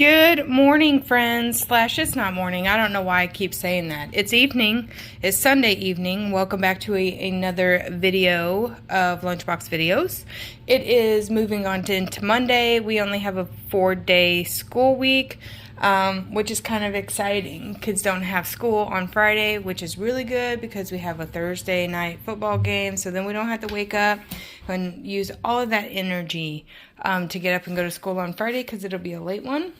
Good morning, friends. It's not morning. I don't know why I keep saying that. It's evening. It's Sunday evening. Welcome back to another video of Lunchbox Videos. It is moving on into Monday. We only have a 4-day school week, which is kind of exciting. Kids don't have school on Friday, which is really good because we have a Thursday night football game. So then we don't have to wake up and use all of that energy to get up and go to school on Friday because it'll be a late one.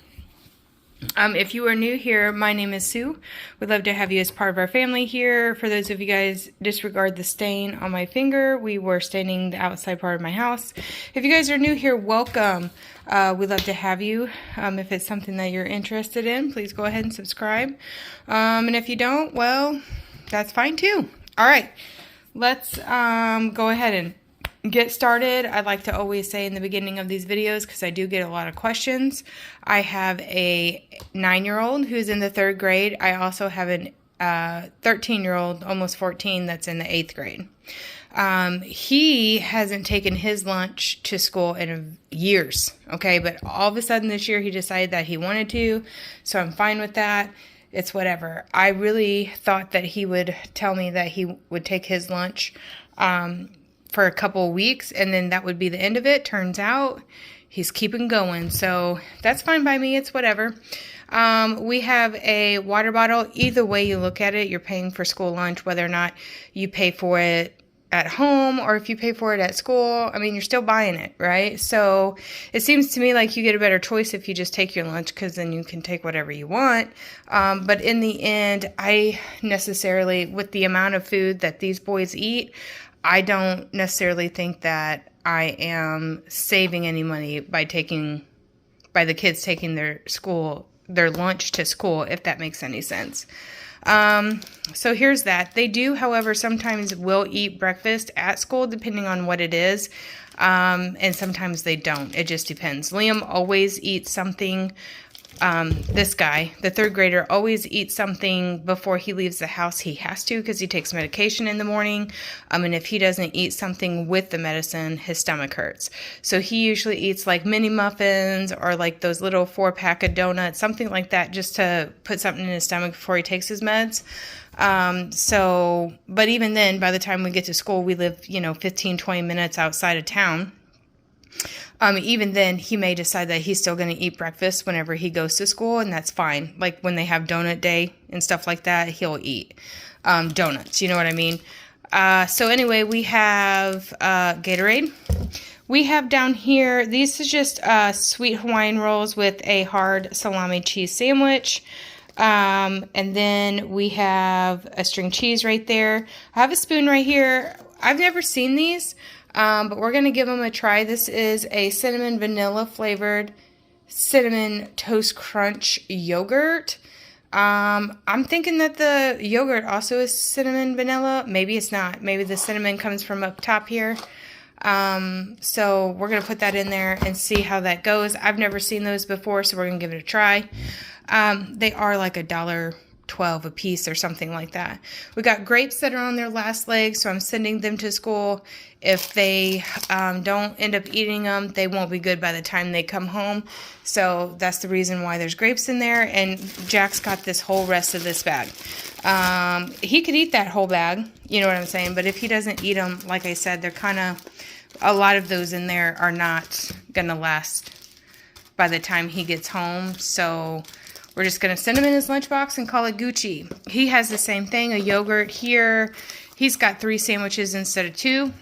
If you are new here, my name is Sue. We'd love to have you as part of our family here. For those of you guys, disregard the stain on my finger. We were staining the outside part of my house. If you guys are new here, welcome. We'd love to have you. If it's something that you're interested in, please go ahead and subscribe. And if you don't, well, that's fine too. All right, let's go ahead and get started. I'd like to always say in the beginning of these videos, because I do get a lot of questions, I have a 9-year-old who's in the 3rd grade. I also have a 13-year-old, almost 14, that's in the 8th grade. He hasn't taken his lunch to school in years, okay? But all of a sudden this year he decided that he wanted to, so I'm fine with that. It's whatever. I really thought that he would tell me that he would take his lunch for a couple of weeks, and then that would be the end of it. Turns out he's keeping going, so that's fine by me. It's whatever. We have a water bottle. Either way you look at it, you're paying for school lunch, whether or not you pay for it at home or if you pay for it at school. I mean, you're still buying it, right? So it seems to me like you get a better choice if you just take your lunch, because then you can take whatever you want. But in the end, I necessarily, with the amount of food that these boys eat, I don't necessarily think that I am saving any money by the kids taking their lunch to school, if that makes any sense. So here's that. They do, however, sometimes will eat breakfast at school, depending on what it is. And sometimes they don't. It just depends. Liam always eats something. This guy, the 3rd grader, always eats something before he leaves the house. He has to, because he takes medication in the morning. And if he doesn't eat something with the medicine, his stomach hurts. So he usually eats like mini muffins or like those little 4-pack of donuts, something like that, just to put something in his stomach before he takes his meds. But even then, by the time we get to school, we live, 15, 20 minutes outside of town. Even then, he may decide that he's still going to eat breakfast whenever he goes to school, and that's fine. Like when they have donut day and stuff like that, he'll eat donuts. You know what I mean? So anyway, we have Gatorade. We have down here, these is just sweet Hawaiian rolls with a hard salami cheese sandwich. And then we have a string cheese right there. I have a spoon right here. I've never seen these. But we're going to give them a try. This is a cinnamon vanilla flavored cinnamon toast crunch yogurt. I'm thinking that the yogurt also is cinnamon vanilla. Maybe it's not. Maybe the cinnamon comes from up top here. So we're going to put that in there and see how that goes. I've never seen those before, so we're going to give it a try. They are like $1.12 a piece or something like that. We got grapes that are on their last leg, so I'm sending them to school. If they don't end up eating them, they won't be good by the time they come home. So that's the reason why there's grapes in there. And Jack's got this whole rest of this bag. He could eat that whole bag, you know what I'm saying? But if he doesn't eat them, like I said, they're kind of, a lot of those in there are not going to last by the time he gets home. So we're just going to send him in his lunchbox and call it Gucci. He has the same thing, a yogurt here. He's got 3 sandwiches instead of 2.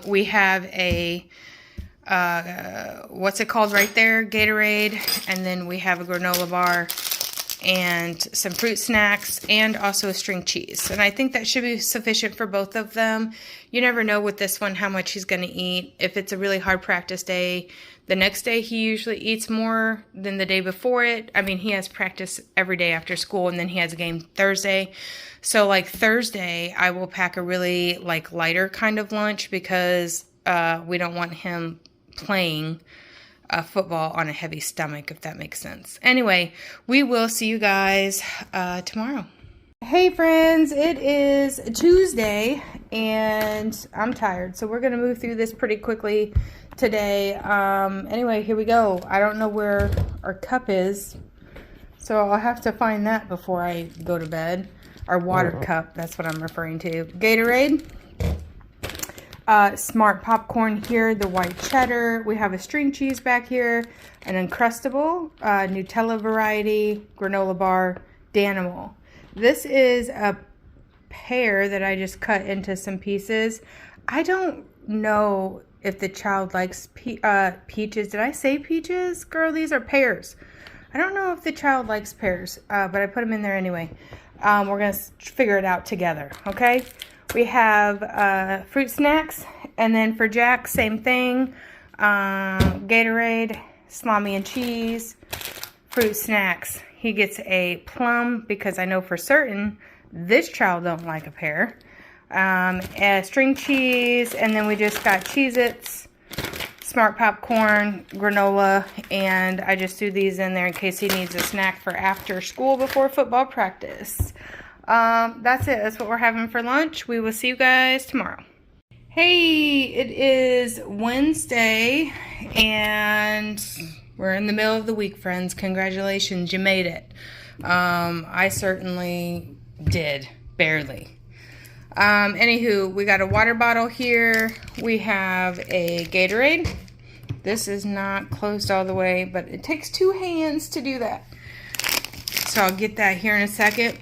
We have a, what's it called right there? Gatorade. And then we have a granola bar and some fruit snacks and also a string cheese. And I think that should be sufficient for both of them. You never know with this one how much he's going to eat. If it's a really hard practice day, the next day he usually eats more than the day before it. I mean, he has practice every day after school, and then he has a game Thursday. So like Thursday, I will pack a really like lighter kind of lunch because we don't want him playing football on a heavy stomach, if that makes sense. Anyway, we will see you guys tomorrow. Hey friends, it is Tuesday and I'm tired, so we're going to move through this pretty quickly today. Anyway, here we go. I don't know where our cup is, so I'll have to find that before I go to bed. Our water cup, that's what I'm referring to. Gatorade. Smart popcorn here, the white cheddar. We have a string cheese back here, an Uncrustable, Nutella variety, granola bar, Danimal. This is a pear that I just cut into some pieces. I don't know if the child likes peaches. Did I say peaches? Girl, these are pears. I don't know if the child likes pears, but I put them in there anyway. We're going to figure it out together, okay? We have fruit snacks, and then for Jack, same thing. Gatorade, salami and cheese, fruit snacks. He gets a plum because I know for certain this child don't like a pear. String cheese, and then we just got Cheez-Its, Smart popcorn, granola, and I just threw these in there in case he needs a snack for after school before football practice. That's it. That's what we're having for lunch. We will see you guys tomorrow. Hey, it is Wednesday, and we're in the middle of the week, friends. Congratulations, you made it. I certainly did, barely. Anywho, we got a water bottle here. We have a Gatorade. This is not closed all the way, but it takes 2 hands to do that. So I'll get that here in a second.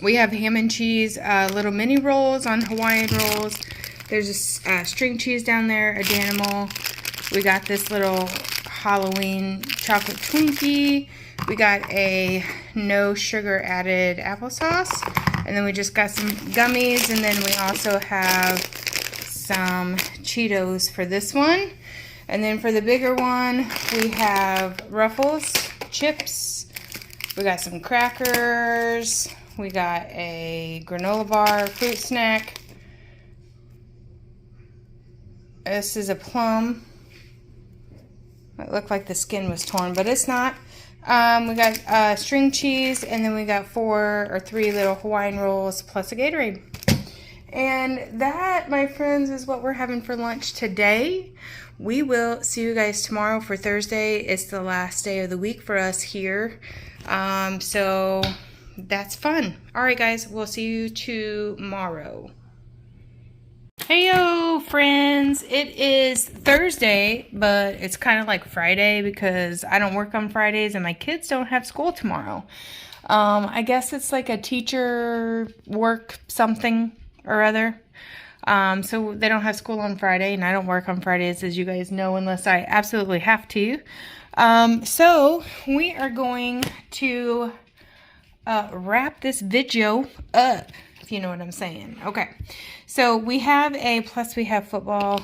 We have ham and cheese, little mini rolls on Hawaiian rolls. There's a string cheese down there, a Danimal. We got this little Halloween chocolate Twinkie. We got a no sugar added applesauce. And then we just got some gummies. And then we also have some Cheetos for this one. And then for the bigger one, we have Ruffles, chips. We got some crackers. We got a granola bar, fruit snack. This is a plum. It looked like the skin was torn, but it's not. We got string cheese, and then we got 4 or 3 little Hawaiian rolls plus a Gatorade. And that, my friends, is what we're having for lunch today. We will see you guys tomorrow for Thursday. It's the last day of the week for us here. So that's fun. All right, guys, we'll see you tomorrow. Heyo, friends. It is Thursday, but it's kind of like Friday because I don't work on Fridays and my kids don't have school tomorrow. I guess it's like a teacher work something or other. So they don't have school on Friday, and I don't work on Fridays, as you guys know, unless I absolutely have to. So we are going to wrap this video up, if you know what I'm saying. Okay, so we have we have football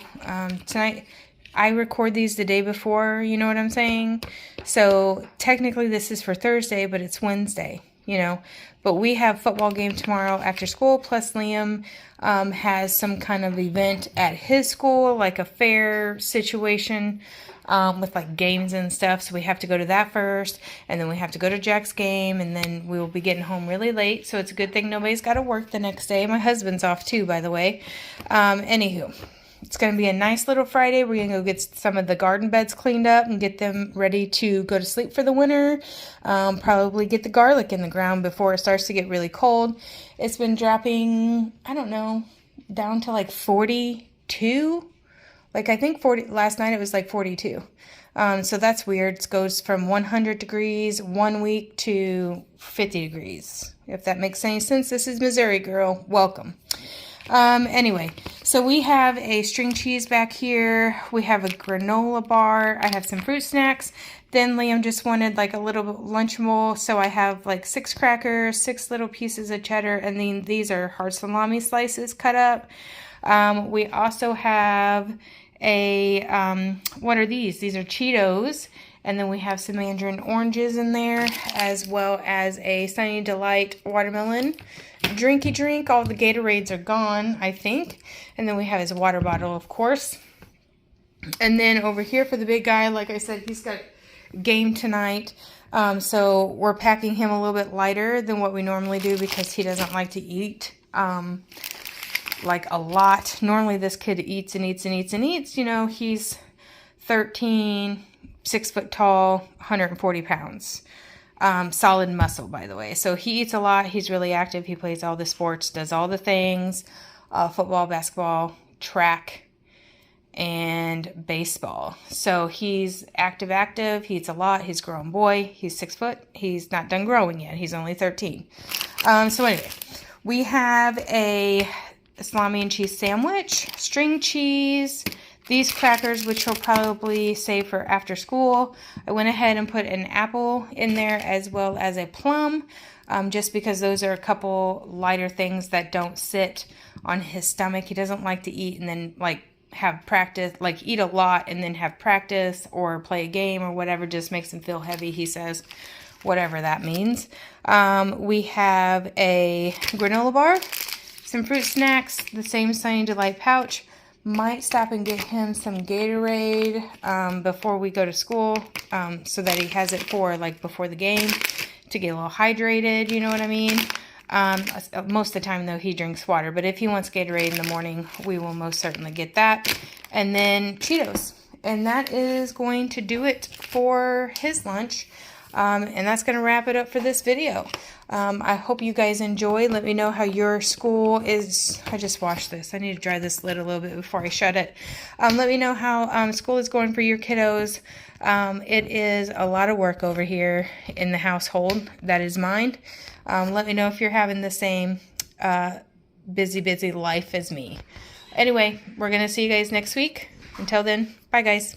tonight. I record these the day before, you know what I'm saying? So technically this is for Thursday, but it's Wednesday, you know. But we have football game tomorrow after school, plus Liam has some kind of event at his school, like a fair situation with like games and stuff. So we have to go to that first, and then we have to go to Jack's game, and then we will be getting home really late. So it's a good thing nobody's got to work the next day. My husband's off too, by the way. Anywho. It's going to be a nice little Friday. We're going to go get some of the garden beds cleaned up and get them ready to go to sleep for the winter. Probably get the garlic in the ground before it starts to get really cold. It's been dropping, I don't know, down to like 42. Like I think 40, last night it was like 42. So that's weird. It goes from 100 degrees 1 week to 50 degrees. If that makes any sense, this is Missouri, girl. Welcome. Anyway, so we have a string cheese back here. We have a granola bar. I have some fruit snacks. Then Liam just wanted like a little Lunchable. So I have like 6 crackers, 6 little pieces of cheddar, and then these are hard salami slices cut up. We also have what are these? These are Cheetos. And then we have some mandarin oranges in there, as well as a Sunny Delight watermelon. Drinky drink. All the Gatorades are gone, I think. And then we have his water bottle, of course. And then over here for the big guy, like I said, he's got game tonight. So we're packing him a little bit lighter than what we normally do because he doesn't like to eat like a lot. Normally this kid eats and eats and eats and eats. You know, he's 13, 6 foot tall, 140 pounds. Solid muscle, by the way. So he eats a lot. He's really active. He plays all the sports, does all the things, football, basketball, track, and baseball. So he's active. He eats a lot. He's a grown boy. He's 6 foot. He's not done growing yet. He's only 13. So anyway, we have a salami and cheese sandwich, string cheese, these crackers, which he'll probably save for after school. I went ahead and put an apple in there as well as a plum, just because those are a couple lighter things that don't sit on his stomach. He doesn't like to eat and then like have practice, like eat a lot and then have practice or play a game or whatever. Just makes him feel heavy, he says, whatever that means. We have a granola bar, some fruit snacks, the same Sunny Delight pouch. Might stop and get him some Gatorade before we go to school, so that he has it for like before the game to get a little hydrated, you know what I mean? Most of the time though he drinks water, but if he wants Gatorade in the morning, we will most certainly get that. And then Cheetos. And that is going to do it for his lunch. And that's going to wrap it up for this video. I hope you guys enjoy. Let me know how your school is. I just washed this. I need to dry this lid a little bit before I shut it. Let me know how school is going for your kiddos. It is a lot of work over here in the household. That is mine. Let me know if you're having the same busy life as me. Anyway, we're going to see you guys next week. Until then, bye guys.